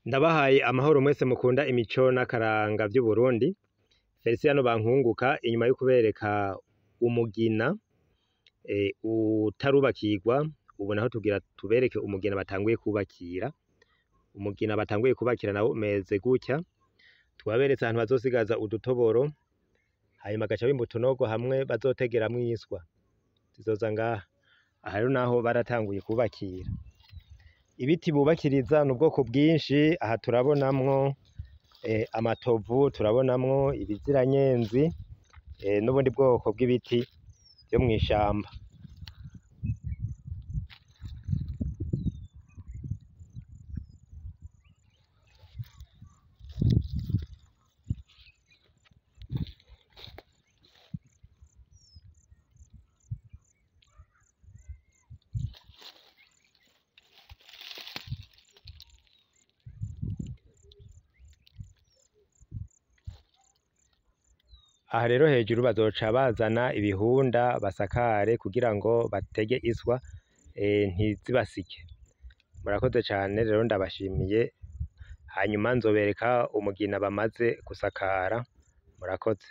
Ndabahaye amahoro mwese mukunda imico n'akaranga vy'Uburundi. Feliciano Bankunguka inyuma yo kubereka umugina utarubakirwa, ubu naho tugira tubereke umugina batanguye kubakira. Umugina batanguye kubakira nawo umeze gutya, twaberetse ahantu bazosigaza udutoboro, hanyuma gaca bimba utunogo hamwe bazotegeramwo iswa zizoza ngaha. Aha rero naho baratanguye kubakira. Ibiti bubakiriza n'ubwoko bwinshi, aha turabonamwo amatovu, turabonamwo ibiziranyenzi n'ubundi bwoko bw'ibiti vyo mw'ishamba. Aha rero hejuru bazoca bazana ibihunda basakare kugira ngo batege iswa ntizibasike. Murakoze cane rero ndabashimiye, hanyuma nzobereka umugina bamaze gusakara. Murakoze.